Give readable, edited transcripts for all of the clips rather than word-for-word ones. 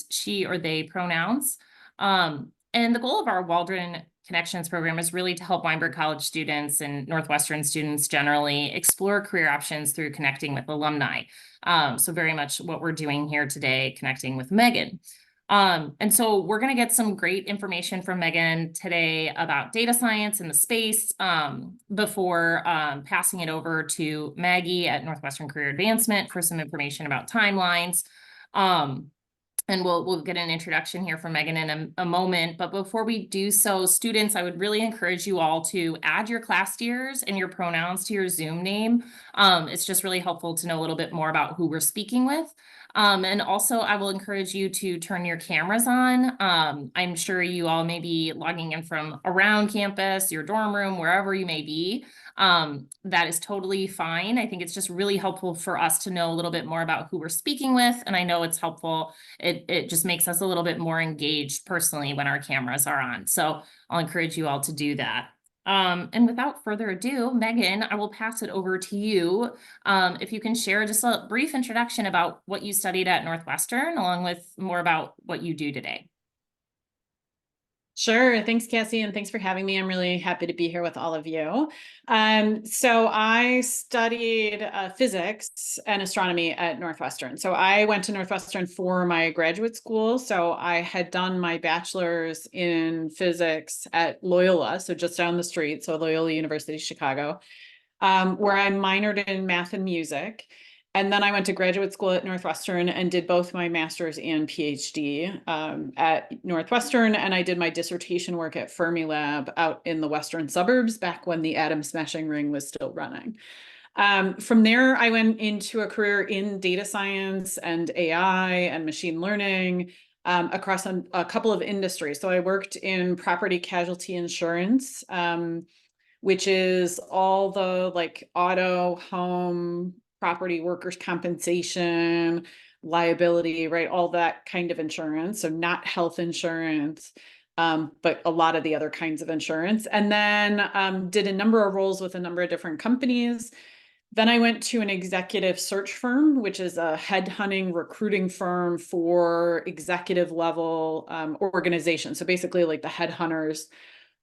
she or they pronouns. And the goal of our Waldron Connections program is really to help Weinberg College students and Northwestern students generally explore career options through connecting with alumni. So very much what we're doing here today, connecting with Megan. And so we're going to get some great information from Megan today about data science in the space before passing it over to Maggie at Northwestern Career Advancement for some information about timelines. And we'll get an introduction here from Megan in a moment. But before we do so, students, I would really encourage you all to add your class years and your pronouns to your Zoom name. It's just really helpful to know a little bit more about who we're speaking with. And also, I will encourage you to turn your cameras on. I'm sure you all may be logging in from around campus, your dorm room, wherever you may be. That is totally fine. I think it's just really helpful for us to know a little bit more about who we're speaking with. And I know it's helpful. It just makes us a little bit more engaged personally when our cameras are on. So I'll encourage you all to do that. And without further ado, Megan, I will pass it over to you. If you can share just a brief introduction about what you studied at Northwestern, along with more about what you do today. Sure. Thanks, Cassie, and thanks for having me. I'm really happy to be here with all of you. So I studied physics and astronomy at Northwestern. So I went to Northwestern for my graduate school. So I had done my bachelor's in physics at Loyola, so just down the street, so Loyola University, Chicago, where I minored in math and music. And then I went to graduate school at Northwestern and did both my master's and PhD at Northwestern. And I did my dissertation work at Fermilab out in the western suburbs back when the atom smashing ring was still running. From there, I went into a career in data science and AI and machine learning across a couple of industries. So I worked in property casualty insurance, which is all the like auto, home, property, workers' compensation, liability, right? All that kind of insurance. So not health insurance, but a lot of the other kinds of insurance. And then did a number of roles with a number of different companies. Then I went to an executive search firm, which is a headhunting recruiting firm for executive level organizations. So basically like the headhunters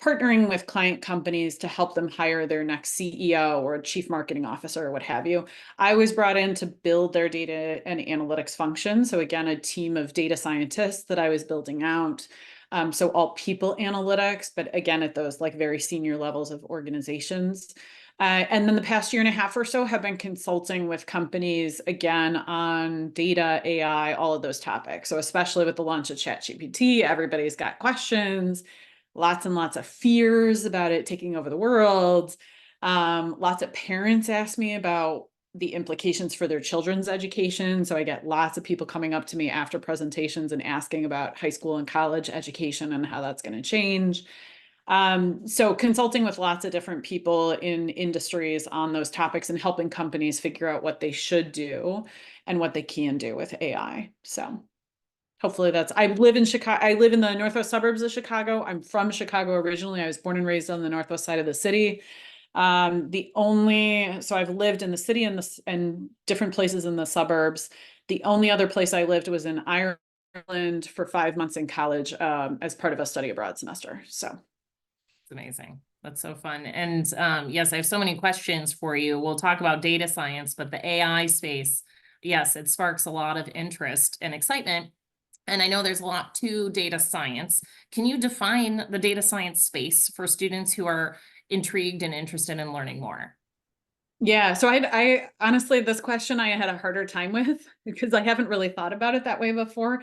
partnering with client companies to help them hire their next CEO or chief marketing officer or what have you. I was brought in to build their data and analytics function. So again, a team of data scientists that I was building out. So all people analytics, but again, at those like very senior levels of organizations. And then the past year and a half or so have been consulting with companies, again, on data, AI, all of those topics. So especially with the launch of ChatGPT, everybody's got questions, lots and lots of fears about it taking over the world. Lots of parents ask me about the implications for their children's education. So I get lots of people coming up to me after presentations and asking about high school and college education and how that's going to change. So consulting with lots of different people in industries on those topics and helping companies figure out what they should do and what they can do with AI. So hopefully I live in Chicago. I live in the northwest suburbs of Chicago. I'm from Chicago originally. I was born and raised on the northwest side of the city. So I've lived in the city and different places in the suburbs. The only other place I lived was in Ireland for 5 months in college as part of a study abroad semester. So it's amazing. That's so fun. And yes, I have so many questions for you. We'll talk about data science, but the AI space, yes, it sparks a lot of interest and excitement. And I know there's a lot to data science. Can you define the data science space for students who are intrigued and interested in learning more? Yeah, so I honestly, this question I had a harder time with because I haven't really thought about it that way before.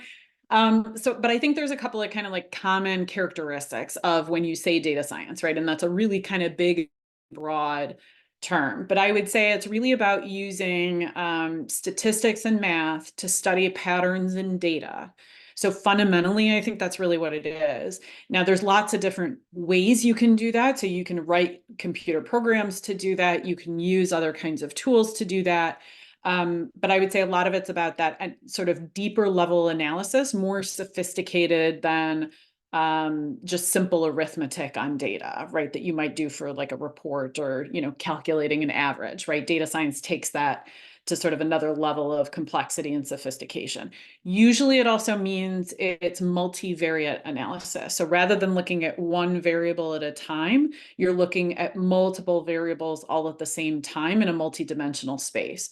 But I think there's a couple of kind of like common characteristics of when you say data science, right? And that's a really kind of big, broad term. But I would say it's really about using statistics and math to study patterns in data. So fundamentally, I think that's really what it is. Now, there's lots of different ways you can do that. So you can write computer programs to do that. You can use other kinds of tools to do that. But I would say a lot of it's about that sort of deeper level analysis, more sophisticated than just simple arithmetic on data, right? That you might do for like a report or, calculating an average, right? Data science takes that to sort of another level of complexity and sophistication. Usually it also means it's multivariate analysis. So rather than looking at one variable at a time, you're looking at multiple variables all at the same time in a multidimensional space.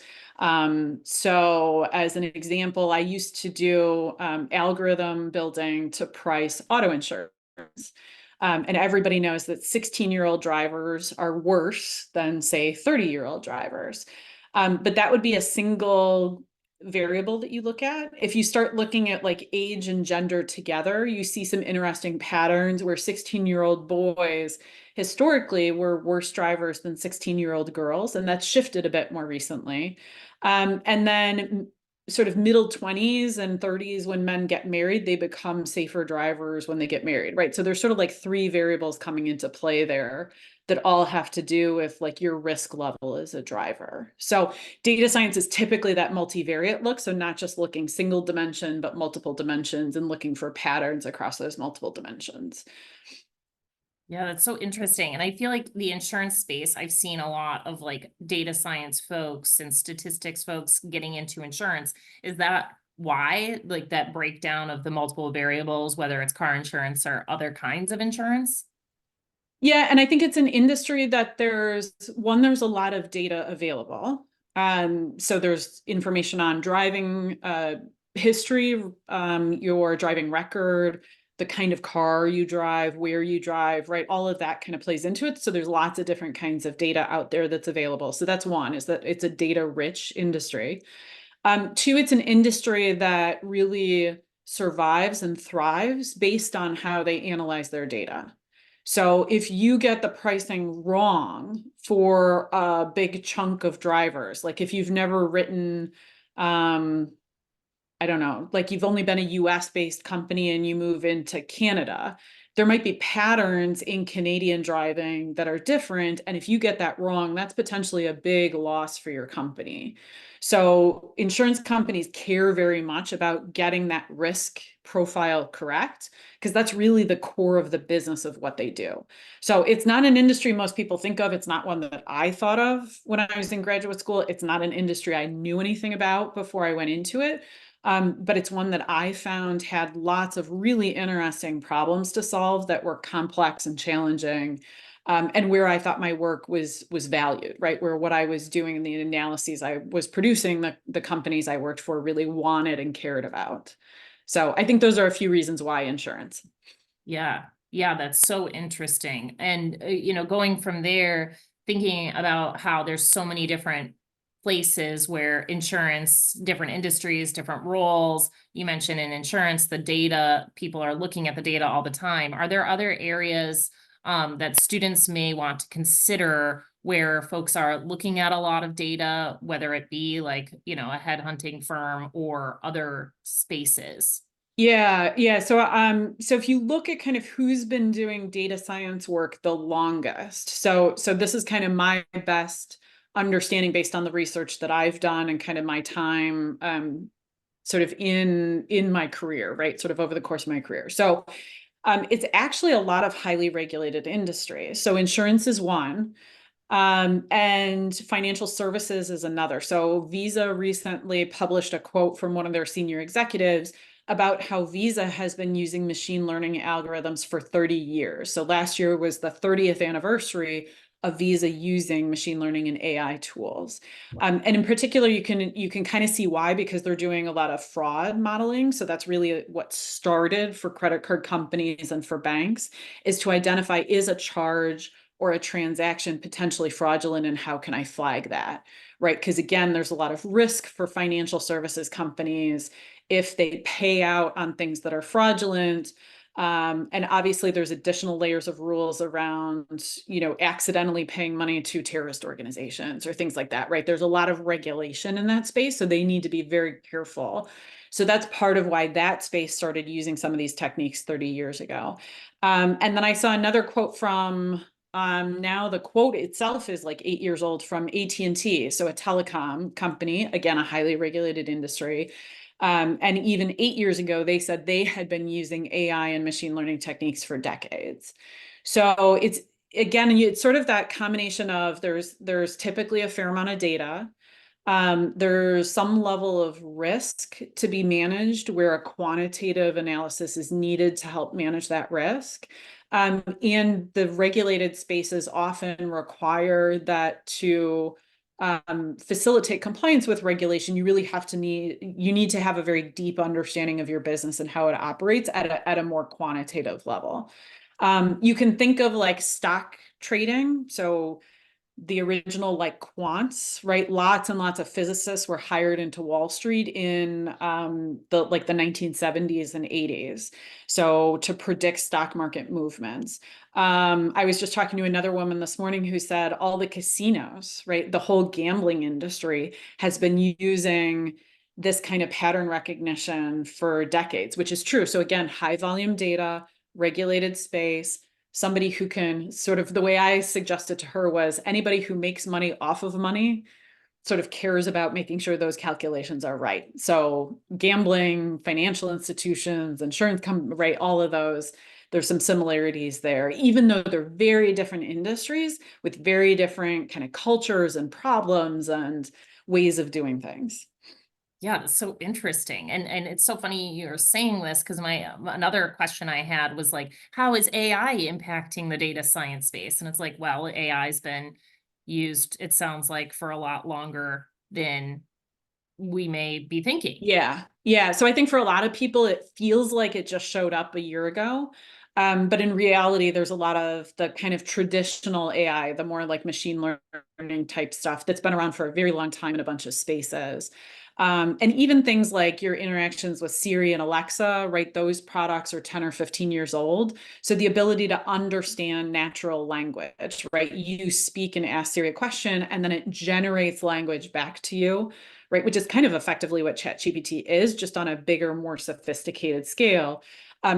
So as an example, I used to do algorithm building to price auto insurance. And everybody knows that 16-year-old drivers are worse than, say, 30-year-old drivers. But that would be a single variable that you look at. If you start looking at like age and gender together, you see some interesting patterns where 16-year-old boys historically were worse drivers than 16-year-old girls, and that's shifted a bit more recently. And then sort of middle 20s and 30s, when men get married, they become safer drivers when they get married, right? So there's sort of like three variables coming into play there that all have to do with like your risk level as a driver. So data science is typically that multivariate look. So not just looking single dimension, but multiple dimensions and looking for patterns across those multiple dimensions. Yeah, that's so interesting. And I feel like the insurance space, I've seen a lot of like data science folks and statistics folks getting into insurance. Is that why, like that breakdown of the multiple variables, whether it's car insurance or other kinds of insurance? Yeah, and I think it's an industry that there's a lot of data available. So there's information on driving history, your driving record, the kind of car you drive, where you drive, right? All of that kind of plays into it. So there's lots of different kinds of data out there that's available. So that's one, is that it's a data rich industry. Two, it's an industry that really survives and thrives based on how they analyze their data. So if you get the pricing wrong for a big chunk of drivers, like if you've never written, I don't know, like you've only been a US based company and you move into Canada, there might be patterns in Canadian driving that are different. And if you get that wrong, that's potentially a big loss for your company. So insurance companies care very much about getting that risk profile correct, because that's really the core of the business of what they do. So it's not an industry most people think of. It's not one that I thought of when I was in graduate school. It's not an industry I knew anything about before I went into it. But it's one that I found had lots of really interesting problems to solve that were complex and challenging, and where I thought my work was valued, right? Where what I was doing in the analyses I was producing, the companies I worked for really wanted and cared about. So I think those are a few reasons why insurance. Yeah. Yeah, that's so interesting. And, going from there, thinking about how there's so many different places where insurance, different industries, different roles. You mentioned in insurance, the data, people are looking at the data all the time. Are there other areas that students may want to consider where folks are looking at a lot of data, whether it be like, a headhunting firm or other spaces? Yeah. So if you look at kind of who's been doing data science work the longest, so this is kind of my best understanding based on the research that I've done and kind of my time sort of in my career, right? Sort of over the course of my career. So it's actually a lot of highly regulated industries. So insurance is one. And financial services is another. So Visa recently published a quote from one of their senior executives about how Visa has been using machine learning algorithms for 30 years. So last year was the 30th anniversary of Visa using machine learning and AI tools. And in particular, you can kind of see why, because they're doing a lot of fraud modeling. So that's really what started for credit card companies and for banks, is to identify, is a charge or a transaction potentially fraudulent, and how can I flag that, right? Because again, there's a lot of risk for financial services companies if they pay out on things that are fraudulent. And obviously there's additional layers of rules around, accidentally paying money to terrorist organizations or things like that, right? There's a lot of regulation in that space, so they need to be very careful. So that's part of why that space started using some of these techniques 30 years ago. And then I saw another quote from, now the quote itself is like 8 years old, from AT&T, so a telecom company, again, a highly regulated industry. And even 8 years ago, they said they had been using AI and machine learning techniques for decades. So it's sort of that combination of there's typically a fair amount of data. There's some level of risk to be managed where a quantitative analysis is needed to help manage that risk. And the regulated spaces often require that to facilitate compliance with regulation, you really need to have a very deep understanding of your business and how it operates at a more quantitative level. You can think of like stock trading. So the original like quants, right? Lots and lots of physicists were hired into Wall Street in the 1970s and 80s. So to predict stock market movements. I was just talking to another woman this morning who said all the casinos, right? The whole gambling industry has been using this kind of pattern recognition for decades, which is true. So again, high volume data, regulated space, somebody who can sort of, the way I suggested to her was anybody who makes money off of money sort of cares about making sure those calculations are right. So gambling, financial institutions, insurance company, right, all of those, there's some similarities there, even though they're very different industries with very different kind of cultures and problems and ways of doing things. Yeah, it's so interesting. And it's so funny you're saying this because my another question I had was like, how is AI impacting the data science space? And it's like, well, AI's been used, it sounds like, for a lot longer than we may be thinking. Yeah. Yeah. So I think for a lot of people, it feels like it just showed up a year ago. But in reality, there's a lot of the kind of traditional AI, the more like machine learning type stuff that's been around for a very long time in a bunch of spaces. And even things like your interactions with Siri and Alexa, right? Those products are 10 or 15 years old. So the ability to understand natural language, right? You speak and ask Siri a question, and then it generates language back to you, right? Which is kind of effectively what ChatGPT is, just on a bigger, more sophisticated scale.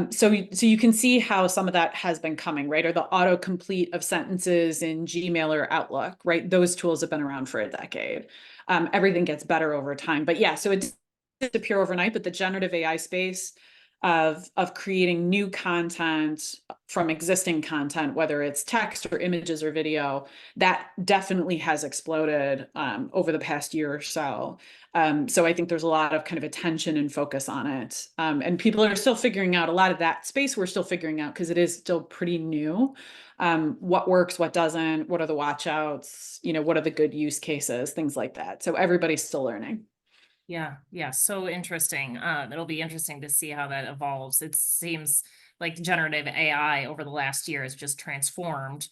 So you can see how some of that has been coming, right? Or the autocomplete of sentences in Gmail or Outlook, right? Those tools have been around for a decade. Everything gets better over time. But yeah, so it didn't appear overnight, but the generative AI space of creating new content from existing content, whether it's text or images or video, that definitely has exploded over the past year or so. So I think there's a lot of kind of attention and focus on it. And people are still figuring out a lot of that space. We're still figuring out because it is still pretty new. What works, what doesn't, what are the watch outs, what are the good use cases, things like that. So everybody's still learning. Yeah, yeah, so interesting. It'll be interesting to see how that evolves. It seems like generative AI over the last year has just transformed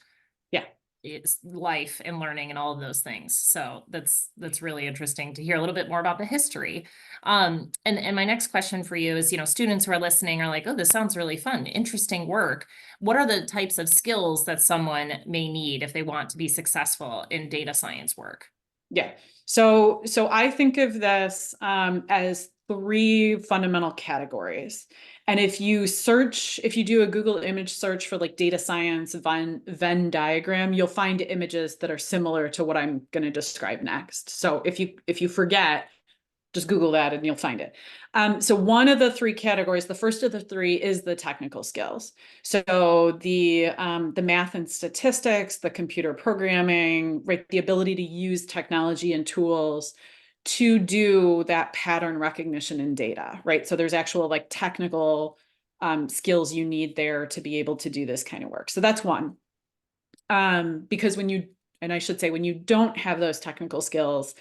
Yeah. its life and learning and all of those things. So that's really interesting to hear a little bit more about the history. And my next question for you is, students who are listening are like, oh, this sounds really fun, interesting work. What are the types of skills that someone may need if they want to be successful in data science work? Yeah. So I think of this as three fundamental categories. And if you do a Google image search for like data science Venn diagram, you'll find images that are similar to what I'm going to describe next. So if you forget, just Google that and you'll find it. So one of the three categories, the first of the three is the technical skills. So the math and statistics, the computer programming, right? The ability to use technology and tools to do that pattern recognition in data, right? So there's actual like technical skills you need there to be able to do this kind of work. So that's one. Because when you don't have those technical skills,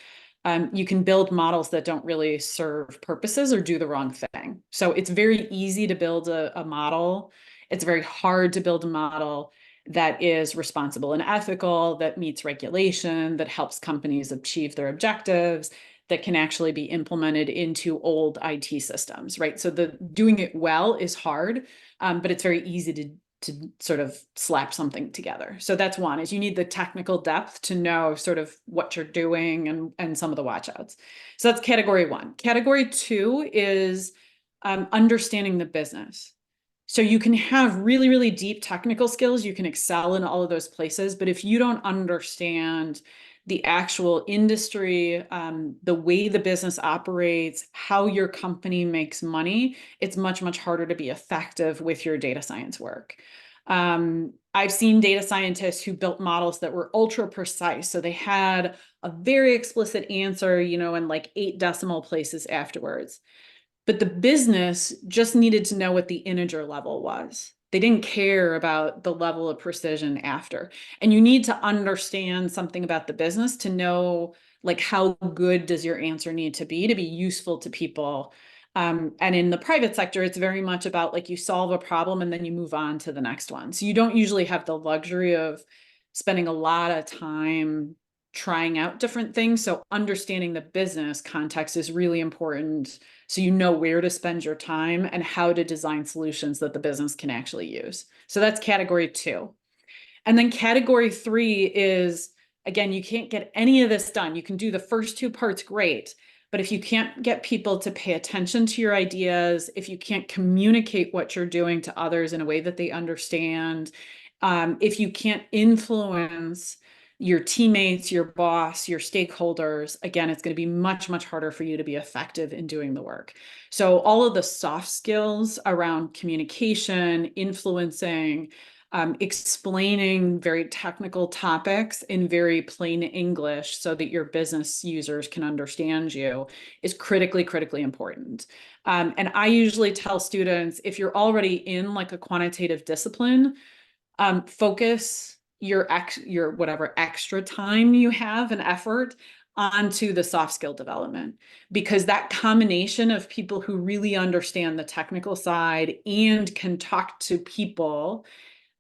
you can build models that don't really serve purposes or do the wrong thing. So it's very easy to build a model. It's very hard to build a model that is responsible and ethical, that meets regulation, that helps companies achieve their objectives, that can actually be implemented into old IT systems, right? So doing it well is hard, but it's very easy to sort of slap something together. So that's one, is you need the technical depth to know sort of what you're doing and some of the watch outs. So that's category one. Category two is understanding the business. So you can have really, really deep technical skills. You can excel in all of those places. But if you don't understand the actual industry, the way the business operates, how your company makes money, it's much, much harder to be effective with your data science work. I've seen data scientists who built models that were ultra precise. So they had a very explicit answer, you know, in like 8 decimal places afterwards. But the business just needed to know what the integer level was. They didn't care about the level of precision after. And you need to understand something about the business to know, like, how good does your answer need to be useful to people. And in the private sector, it's very much about like you solve a problem and then you move on to the next one. So you don't usually have the luxury of spending a lot of time trying out different things. So understanding the business context is really important. So you know where to spend your time and how to design solutions that the business can actually use. So that's category 2. And then category 3 is, again, you can't get any of this done. You can do the first 2 parts great, but if you can't get people to pay attention to your ideas, if you can't communicate what you're doing to others in a way that they understand, if you can't influence your teammates, your boss, your stakeholders, again, it's going to be much, much harder for you to be effective in doing the work. So all of the soft skills around communication, influencing, explaining very technical topics in very plain English so that your business users can understand you is critically, critically important. And I usually tell students, if you're already in like a quantitative discipline, focus your whatever extra time you have and effort onto the soft skill development, because that combination of people who really understand the technical side and can talk to people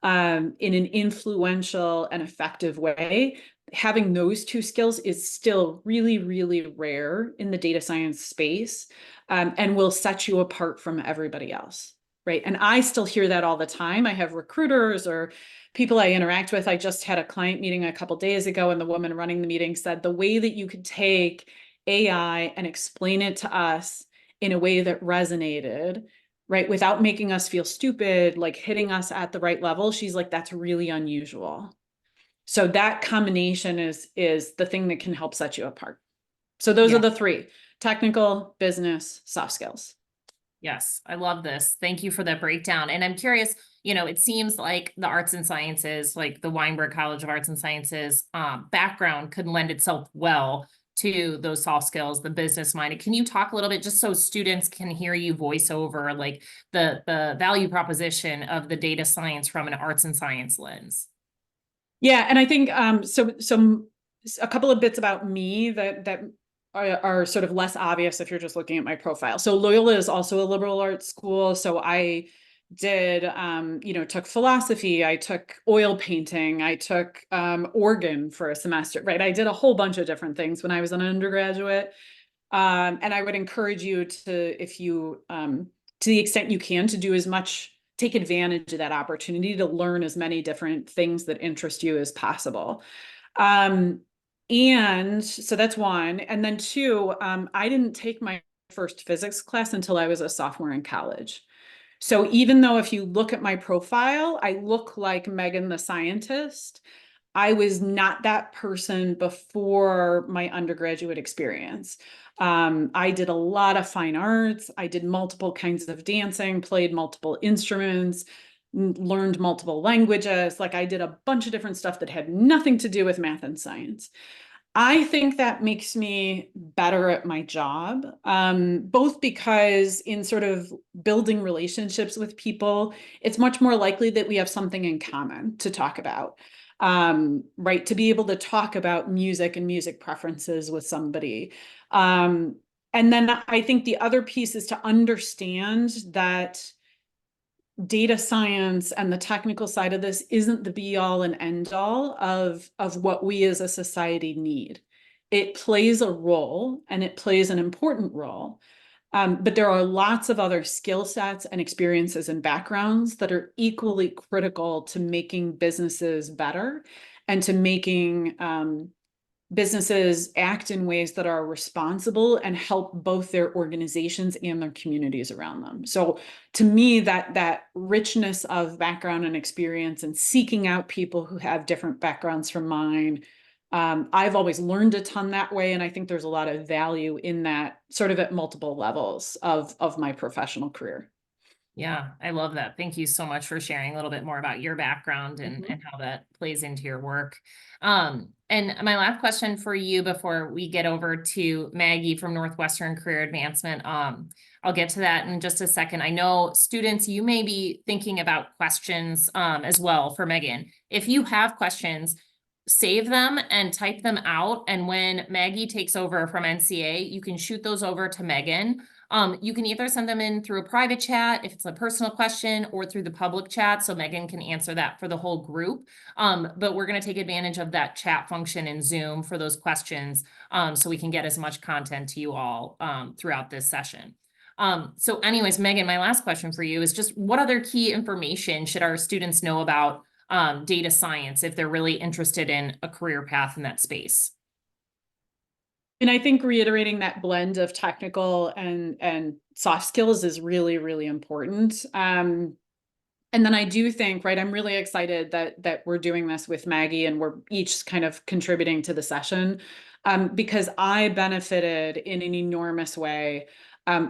in an influential and effective way, having those 2 skills is still really, really rare in the data science space, and will set you apart from everybody else. Right. And I still hear that all the time. I have recruiters or people I interact with. I just had a client meeting a couple of days ago, and the woman running the meeting said the way that you could take AI and explain it to us in a way that resonated, right, without making us feel stupid, like hitting us at the right level, she's like, that's really unusual. So that combination is the thing that can help set you apart. So those are the 3: technical, business, soft skills. Yes, I love this. Thank you for that breakdown. And I'm curious, you know, it seems like the arts and sciences, like the Weinberg College of Arts and Sciences background could lend itself well to those soft skills, the business minded. Can you talk a little bit just so students can hear you voice over like the value proposition of the data science from an arts and science lens? Yeah, and I think so a couple of bits about me that are sort of less obvious if you're just looking at my profile. So Loyola is also a liberal arts school. So I did, took philosophy, I took oil painting, I took organ for a semester, right? I did a whole bunch of different things when I was an undergraduate. And I would encourage you to, if you, to the extent you can, to do as much, take advantage of that opportunity to learn as many different things that interest you as possible. And so that's 1. And then 2, I didn't take my first physics class until I was a sophomore in college. So even though if you look at my profile, I look like Megan the scientist, I was not that person before my undergraduate experience. I did a lot of fine arts. I did multiple kinds of dancing, played multiple instruments, learned multiple languages. Like I did a bunch of different stuff that had nothing to do with math and science. I think that makes me better at my job, both because in sort of building relationships with people, it's much more likely that we have something in common to talk about, right? To be able to talk about music and music preferences with somebody. And then I think the other piece is to understand that data science and the technical side of this isn't the be all and end all of what we as a society need. It plays a role, and it plays an important role. But there are lots of other skill sets and experiences and backgrounds that are equally critical to making businesses better and to making businesses act in ways that are responsible and help both their organizations and their communities around them. So to me, that richness of background and experience and seeking out people who have different backgrounds from mine, I've always learned a ton that way. And I think there's a lot of value in that sort of at multiple levels of my professional career. Yeah, I love that. Thank you so much for sharing a little bit more about your background and, Mhm. and how that plays into your work. And my last question for you before we get over to Maggie from Northwestern Career Advancement. I'll get to that in just a second. I know students, you may be thinking about questions as well for Megan. If you have questions, save them and type them out. And when Maggie takes over from NCA, you can shoot those over to Megan. You can either send them in through a private chat if it's a personal question or through the public chat so Megan can answer that for the whole group. But we're going to take advantage of that chat function in Zoom for those questions so we can get as much content to you all throughout this session. So anyways, Megan, my last question for you is just what other key information should our students know about data science if they're really interested in a career path in that space? And I think reiterating that blend of technical and soft skills is really, really important. And then I do think, right, I'm really excited that we're doing this with Maggie and we're each kind of contributing to the session, because I benefited in an enormous way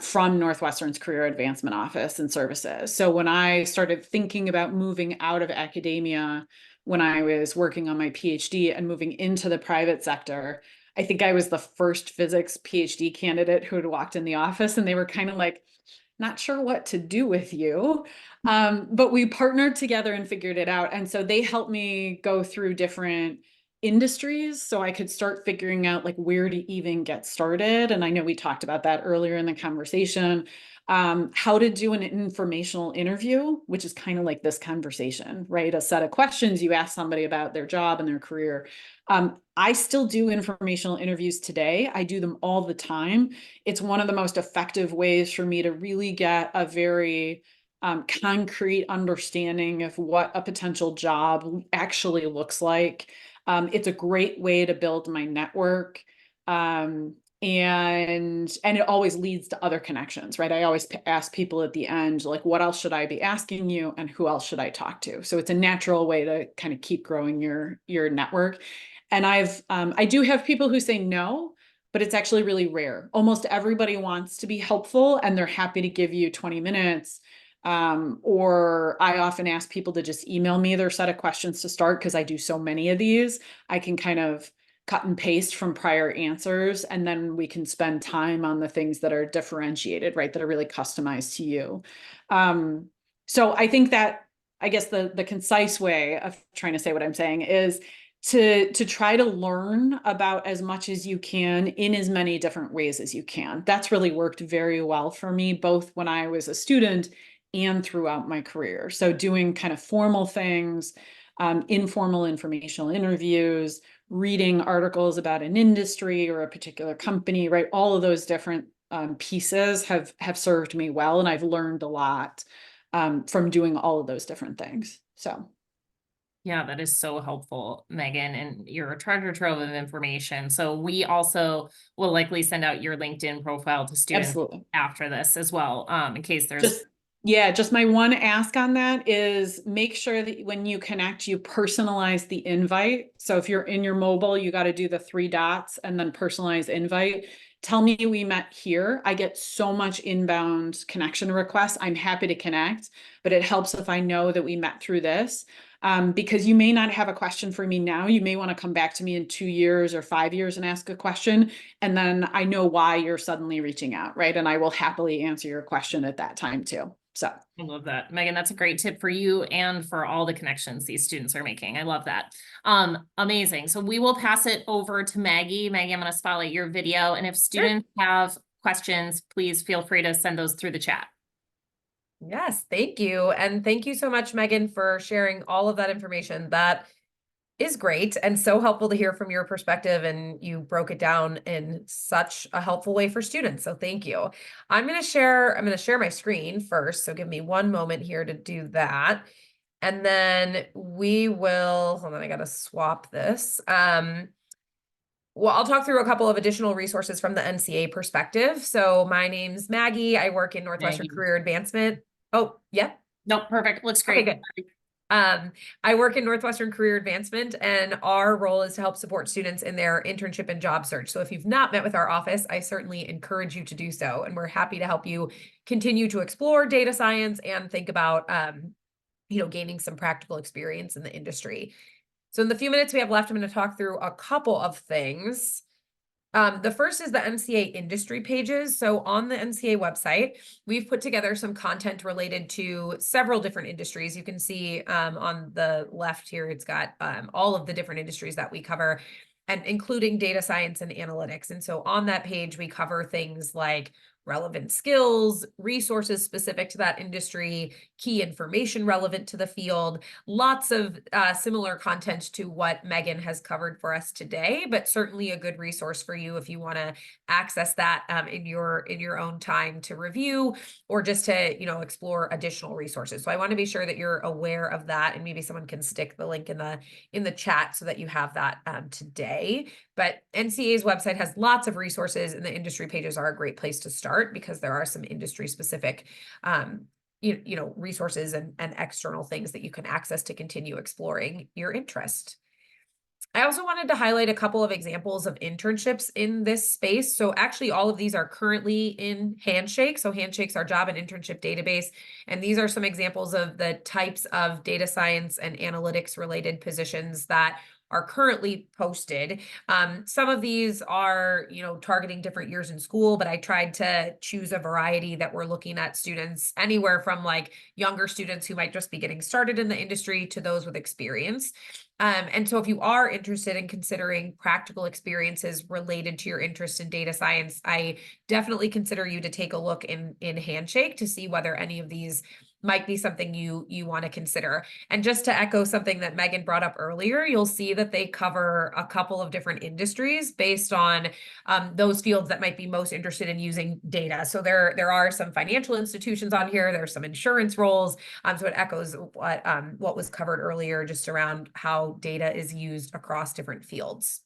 from Northwestern's Career Advancement Office and Services. So when I started thinking about moving out of academia, when I was working on my PhD and moving into the private sector, I think I was the first physics PhD candidate who had walked in the office, and they were kind of like, not sure what to do with you. But we partnered together and figured it out. And so they helped me go through different industries so I could start figuring out like where to even get started. And I know we talked about that earlier in the conversation. How to do an informational interview, which is kind of like this conversation, right? A set of questions you ask somebody about their job and their career. I still do informational interviews today. I do them all the time. It's one of the most effective ways for me to really get a very concrete understanding of what a potential job actually looks like. It's a great way to build my network. And it always leads to other connections, right? I always ask people at the end, like, what else should I be asking you and who else should I talk to? So it's a natural way to kind of keep growing your network. And I do have people who say no, but it's actually really rare. Almost everybody wants to be helpful and they're happy to give you 20 minutes. Or I often ask people to just email me their set of questions to start because I do so many of these. I can kind of cut and paste from prior answers, and then we can spend time on the things that are differentiated, right? That are really customized to you. So I think that, I guess the concise way of trying to say what I'm saying is to try to learn about as much as you can in as many different ways as you can. That's really worked very well for me, both when I was a student and throughout my career. So doing kind of formal things, informal informational interviews, reading articles about an industry or a particular company, right? All of those different pieces have served me well, and I've learned a lot from doing all of those different things. So Yeah, that is so helpful, Megan, and you're a treasure trove of information. So we also will likely send out your LinkedIn profile to students absolutely. after this as well, in case there's. Just Yeah, just my one ask on that is make sure that when you connect, you personalize the invite. So if you're in your mobile, you got to do the three dots and then personalize invite. Tell me we met here. I get so much inbound connection requests. I'm happy to connect, but it helps if I know that we met through this. Because you may not have a question for me now. You may want to come back to me in 2 years or 5 years and ask a question. And then I know why you're suddenly reaching out, right? And I will happily answer your question at that time too. So I love that. Megan, that's a great tip for you and for all the connections these students are making. I love that. Amazing. So we will pass it over to Maggie. Maggie, I'm going to spotlight your video. And if Sure. students have questions, please feel free to send those through the chat. Yes, thank you. And thank you so much, Megan, for sharing all of that information. That is great and so helpful to hear from your perspective. And you broke it down in such a helpful way for students. So thank you. I'm going to share my screen first. So give me one moment here to do that. And then we will, hold on, I got to swap this. Well, I'll talk through a couple of additional resources from the NCA perspective. So my name's Maggie. I work in Northwestern Maggie. Career Advancement. Oh, yeah. Nope, perfect. Looks Okay, great. good. I work in Northwestern Career Advancement, and our role is to help support students in their internship and job search. So if you've not met with our office, I certainly encourage you to do so. And we're happy to help you continue to explore data science and think about, gaining some practical experience in the industry. So in the few minutes we have left, I'm going to talk through a couple of things. The first is the NCA industry pages. So on the NCA website, we've put together some content related to several different industries. You can see on the left here, it's got all of the different industries that we cover, and including data science and analytics. And so on that page, we cover things like relevant skills, resources specific to that industry, key information relevant to the field, lots of similar content to what Megan has covered for us today, but certainly a good resource for you if you want to access that in your own time to review, or just to explore additional resources. So I want to be sure that you're aware of that, and maybe someone can stick the link in the chat so that you have that today. But NCA's website has lots of resources, and the industry pages are a great place to start because there are some industry specific resources and external things that you can access to continue exploring your interest. I also wanted to highlight a couple of examples of internships in this space. So actually all of these are currently in Handshake. So Handshake's our job and internship database. And these are some examples of the types of data science and analytics related positions that are currently posted. Some of these are, targeting different years in school, but I tried to choose a variety that we're looking at students anywhere from like younger students who might just be getting started in the industry to those with experience. And so if you are interested in considering practical experiences related to your interest in data science, I definitely consider you to take a look in Handshake to see whether any of these might be something you want to consider. And just to echo something that Megan brought up earlier, you'll see that they cover a couple of different industries based on those fields that might be most interested in using data. So there are some financial institutions on here. There's some insurance roles. So it echoes what was covered earlier, just around how data is used across different fields.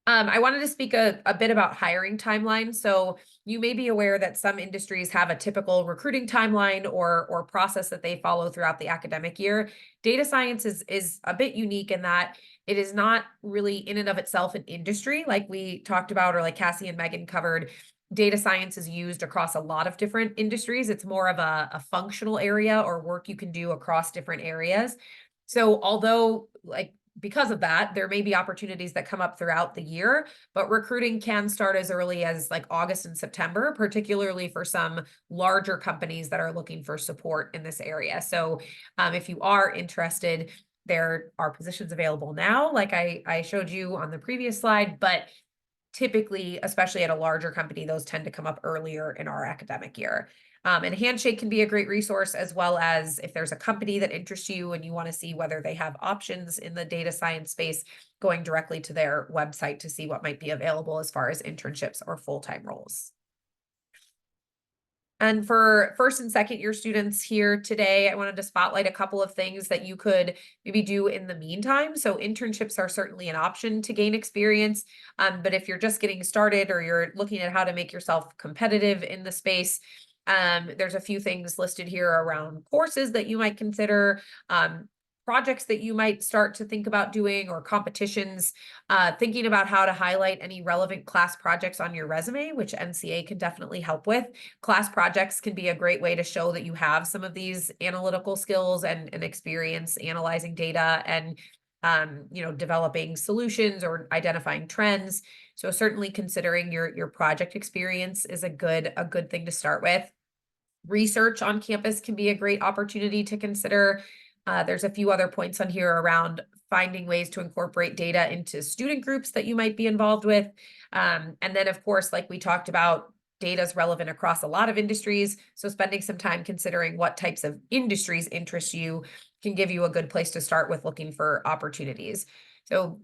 I wanted to speak a bit about hiring timelines. So you may be aware that some industries have a typical recruiting timeline or process that they follow throughout the academic year. Data science is a bit unique in that it is not really in and of itself an industry like we talked about, or like Cassie and Megan covered. Data science is used across a lot of different industries. It's more of a functional area or work you can do across different areas. So although because of that, there may be opportunities that come up throughout the year, but recruiting can start as early as like August and September, particularly for some larger companies that are looking for support in this area. So if you are interested, there are positions available now, like I showed you on the previous slide, but typically, especially at a larger company, those tend to come up earlier in our academic year. And Handshake can be a great resource, as well as if there's a company that interests you and you want to see whether they have options in the data science space, going directly to their website to see what might be available as far as internships or full-time roles. And for first and second year students here today, I wanted to spotlight a couple of things that you could maybe do in the meantime. So internships are certainly an option to gain experience. But if you're just getting started or you're looking at how to make yourself competitive in the space, there's a few things listed here around courses that you might consider, projects that you might start to think about doing, or competitions, thinking about how to highlight any relevant class projects on your resume, which NCA can definitely help with. Class projects can be a great way to show that you have some of these analytical skills and experience analyzing data and developing solutions or identifying trends. So certainly considering your project experience is a good thing to start with. Research on campus can be a great opportunity to consider. There's a few other points on here around finding ways to incorporate data into student groups that you might be involved with. And then, of course, like we talked about, data is relevant across a lot of industries. So spending some time considering what types of industries interest you can give you a good place to start with looking for opportunities. So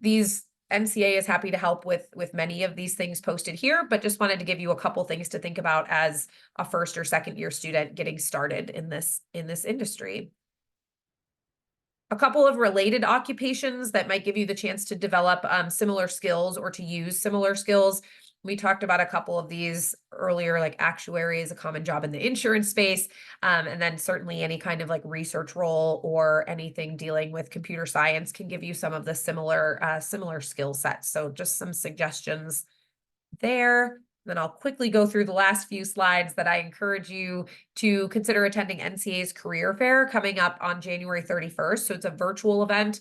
NCA is happy to help with many of these things posted here, but just wanted to give you a couple things to think about as a first or second year student getting started in this industry. A couple of related occupations that might give you the chance to develop similar skills or to use similar skills. We talked about a couple of these earlier, like actuary is a common job in the insurance space. And then certainly any kind of like research role or anything dealing with computer science can give you some of the similar skill sets. So just some suggestions there. Then I'll quickly go through the last few slides that I encourage you to consider attending NCA's career fair coming up on January 31st. So it's a virtual event.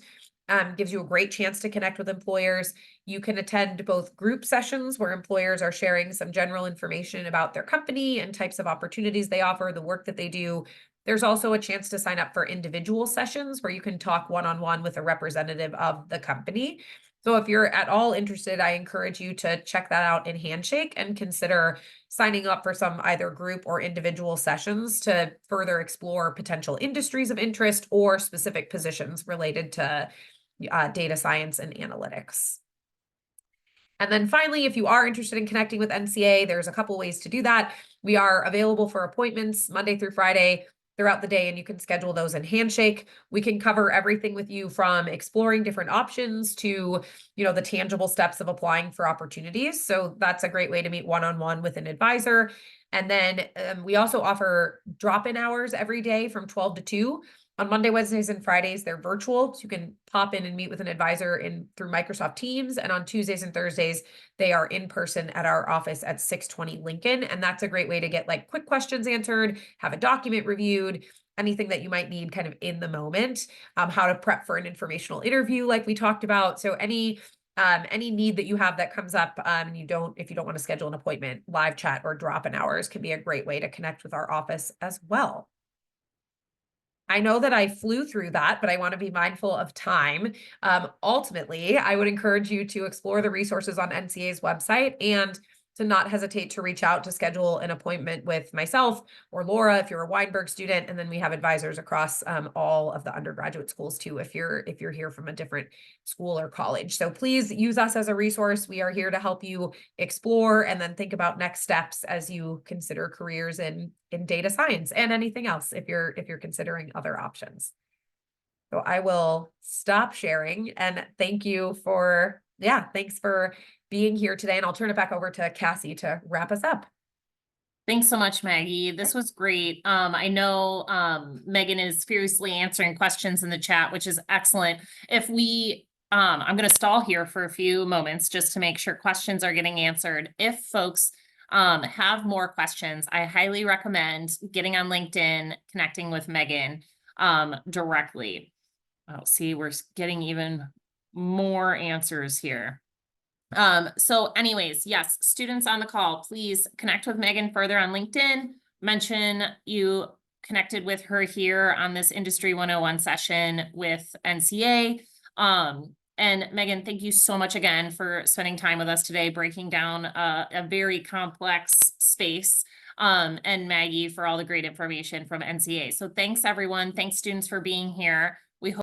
Gives you a great chance to connect with employers. You can attend both group sessions where employers are sharing some general information about their company and types of opportunities they offer, the work that they do. There's also a chance to sign up for individual sessions where you can talk one-on-one with a representative of the company. So if you're at all interested, I encourage you to check that out in Handshake and consider signing up for some either group or individual sessions to further explore potential industries of interest or specific positions related to data science and analytics. And then finally, if you are interested in connecting with NCA, there's a couple ways to do that. We are available for appointments Monday through Friday throughout the day, and you can schedule those in Handshake. We can cover everything with you from exploring different options to, the tangible steps of applying for opportunities. So that's a great way to meet one-on-one with an advisor. And then we also offer drop-in hours every day from 12 to 2. On Monday, Wednesdays, and Fridays, they're virtual. So you can pop in and meet with an advisor through Microsoft Teams. And on Tuesdays and Thursdays, they are in person at our office at 620 Lincoln. And that's a great way to get like quick questions answered, have a document reviewed, anything that you might need kind of in the moment, how to prep for an informational interview like we talked about. So any need that you have that comes up and if you don't want to schedule an appointment, live chat or drop-in hours can be a great way to connect with our office as well. I know that I flew through that, but I want to be mindful of time. Ultimately, I would encourage you to explore the resources on NCA's website and to not hesitate to reach out to schedule an appointment with myself or Laura if you're a Weinberg student. And then we have advisors across all of the undergraduate schools too, if you're here from a different school or college. So please use us as a resource. We are here to help you explore and then think about next steps as you consider careers in data science and anything else if you're considering other options. So I will stop sharing and thanks for being here today. And I'll turn it back over to Cassie to wrap us up. Thanks so much, Maggie. This was great. I know Megan is furiously answering questions in the chat, which is excellent. I'm going to stall here for a few moments just to make sure questions are getting answered. If folks have more questions, I highly recommend getting on LinkedIn, connecting with Megan directly. Oh, see, we're getting even more answers here. So anyways, yes, students on the call, please connect with Megan further on LinkedIn, mention you connected with her here on this Industry 101 session with NCA. And Megan, thank you so much again for spending time with us today, breaking down a very complex space. And Maggie for all the great information from NCA. So thanks everyone. Thanks students for being here.